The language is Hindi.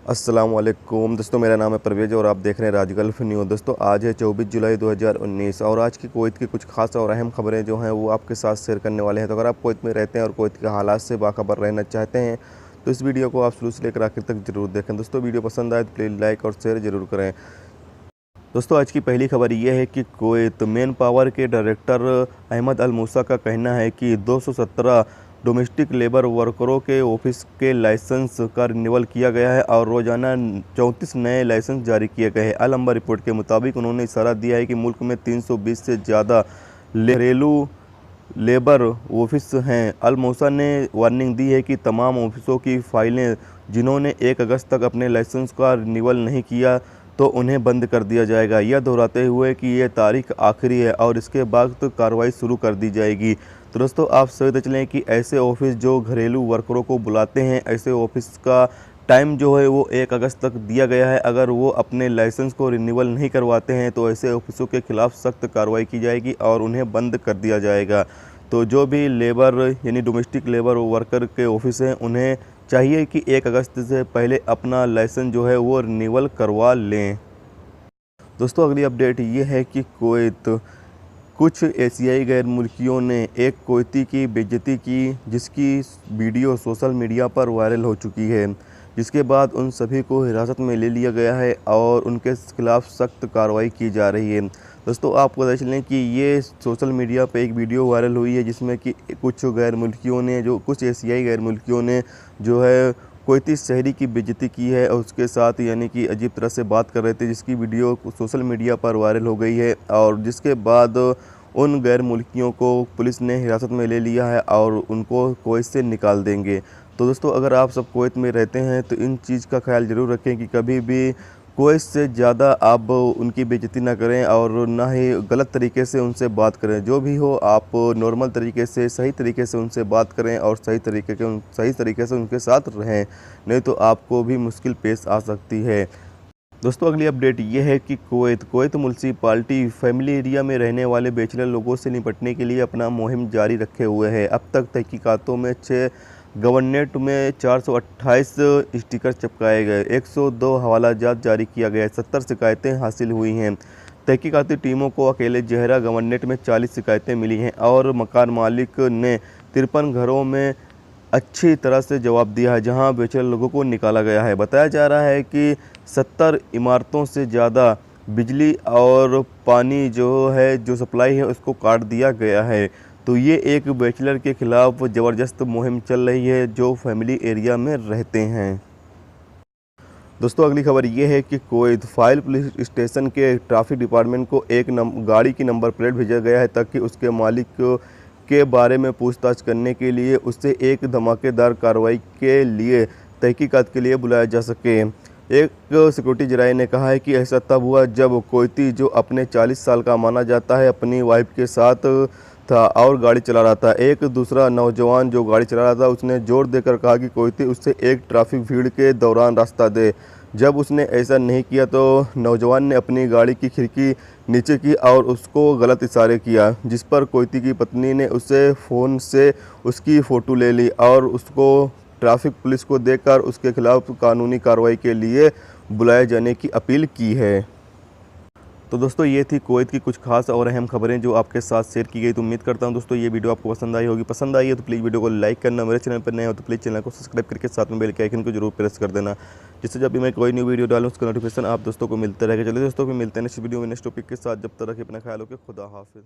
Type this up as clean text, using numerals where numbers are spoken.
अस्सलाम वालेकुम दोस्तों, मेरा नाम है परवेज और आप देख रहे हैं राज गल्फ न्यूज़। दोस्तों आज है 24 जुलाई 2019 और आज की कुवैत की कुछ खास और अहम खबरें जो हैं वो आपके साथ शेयर करने वाले हैं। तो अगर आप कुवैत में रहते हैं और कुवैत के हालात से बाखबर रहना चाहते हैं तो इस वीडियो को आप शुरू से लेकर आखिर तक जरूर देखें। दोस्तों वीडियो पसंद आए तो प्लीज़ लाइक और शेयर ज़रूर करें। दोस्तों आज की पहली खबर यह है कि कुवैत मैन पावर के डायरेक्टर अहमद अल मूसा का कहना है कि 217 डोमेस्टिक लेबर वर्करों के ऑफिस के लाइसेंस का रिन्यूअल किया गया है और रोजाना 34 नए लाइसेंस जारी किए गए हैं। अल अंबर रिपोर्ट के मुताबिक उन्होंने इशारा दिया है कि मुल्क में 320 से ज़्यादा घरेलू लेबर ऑफिस हैं। अल मूसा ने वार्निंग दी है कि तमाम ऑफिसों की फाइलें जिन्होंने 1 अगस्त तक अपने लाइसेंस का रिन्यूअल नहीं किया तो उन्हें बंद कर दिया जाएगा। यह दोहराते हुए कि यह तारीख आखिरी है और इसके बाद तो कार्रवाई शुरू कर दी जाएगी। तो दोस्तों आप समझते चलें कि ऐसे ऑफिस जो घरेलू वर्करों को बुलाते हैं, ऐसे ऑफिस का टाइम जो है वो 1 अगस्त तक दिया गया है। अगर वो अपने लाइसेंस को रिन्यूअल नहीं करवाते हैं तो ऐसे ऑफिसों के खिलाफ सख्त कार्रवाई की जाएगी और उन्हें बंद कर दिया जाएगा। तो जो भी लेबर यानी डोमेस्टिक लेबर वर्कर के ऑफिस हैं उन्हें चाहिए कि 1 अगस्त से पहले अपना लाइसेंस जो है वो रिन्यूअल करवा लें। दोस्तों अगली अपडेट ये है कि कुवैत कुछ एशियाई गैर मुल्कियों ने एक कुवैती की बेइज्जती की, जिसकी वीडियो सोशल मीडिया पर वायरल हो चुकी है, जिसके बाद उन सभी को हिरासत में ले लिया गया है और उनके खिलाफ सख्त कार्रवाई की जा रही है। दोस्तों आपको पता चलें कि ये सोशल मीडिया पे एक वीडियो वायरल हुई है जिसमें कि कुछ एशियाई गैर मुल्कियों ने जो है कुवैती शहरी की बेइज्जती की है और उसके साथ यानी कि अजीब तरह से बात कर रहे थे, जिसकी वीडियो सोशल मीडिया पर वायरल हो गई है और जिसके बाद उन गैर मुल्कियों को पुलिस ने हिरासत में ले लिया है और उनको कुवैत से निकाल देंगे। तो दोस्तों अगर आप सब कुवैत में रहते हैं तो इन चीज़ का ख्याल ज़रूर रखें कि कभी भी कुवैत से ज़्यादा आप उनकी बेइज्जती ना करें और ना ही गलत तरीके से उनसे बात करें। जो भी हो आप नॉर्मल तरीके से सही तरीके से उनसे बात करें और सही तरीके से उनके साथ रहें, नहीं तो आपको भी मुश्किल पेश आ सकती है। दोस्तों अगली अपडेट ये है कि कुवैत म्युनिसिपैलिटी फैमिली एरिया में रहने वाले बैचलर लोगों से निपटने के लिए अपना मुहिम जारी रखे हुए है। अब तक तहकीकातों में 6 गवर्नमेंट में 428 स्टिकर चिपकाए गए, 102 हवालाजात जारी किया गया, 70 शिकायतें हासिल हुई हैं। तहकीकाती टीमों को अकेले जहरा गवर्नमेंट में 40 शिकायतें मिली हैं और मकान मालिक ने 53 घरों में अच्छी तरह से जवाब दिया है जहां बेचैन लोगों को निकाला गया है। बताया जा रहा है कि 70 इमारतों से ज़्यादा बिजली और पानी जो सप्लाई है उसको काट दिया गया है। तो ये एक बैचलर के खिलाफ ज़बरदस्त मुहिम चल रही है जो फैमिली एरिया में रहते हैं। दोस्तों अगली खबर ये है कि कुवैत फाइल पुलिस स्टेशन के ट्रैफिक डिपार्टमेंट को एक गाड़ी की नंबर प्लेट भेजा गया है ताकि उसके मालिक के बारे में पूछताछ करने के लिए उससे एक धमाकेदार कार्रवाई के लिए तहकीकात के लिए बुलाया जा सके। एक सिक्योरिटी जराये ने कहा है कि ऐसा तब हुआ जब कुवैती जो अपने 40 साल का माना जाता है अपनी वाइफ के साथ था और गाड़ी चला रहा था। एक दूसरा नौजवान जो गाड़ी चला रहा था उसने जोर देकर कहा कि कुवैती उससे एक ट्रैफिक भीड़ के दौरान रास्ता दे। जब उसने ऐसा नहीं किया तो नौजवान ने अपनी गाड़ी की खिड़की नीचे की और उसको गलत इशारे किया, जिस पर कुवैती की पत्नी ने उसे फ़ोन से उसकी फ़ोटो ले ली और उसको ट्रैफिक पुलिस को देकर उसके खिलाफ कानूनी कार्रवाई के लिए बुलाए जाने की अपील की है। तो दोस्तों ये थी कुवैत की कुछ खास और अहम खबरें जो आपके साथ शेयर की गई। तो उम्मीद करता हूं दोस्तों ये वीडियो आपको पसंद आई होगी। पसंद आई है तो प्लीज़ वीडियो को लाइक करना, मेरे चैनल पर नए हो तो प्लीज़ चैनल को सब्सक्राइब करके साथ में बेल के आइकन को जरूर प्रेस कर देना, जिससे जब भी मैं कोई न्यू वीडियो डालूँ उसका नोटिफिकेशन आप दोस्तों को मिलता रहेगा। चलिए दोस्तों फिर मिलते हैं नेक्स्ट वीडियो में नेक्स्ट टॉपिक के साथ। जब तक रखिए अपना ख्याल, हो के खुदा हाफिज़।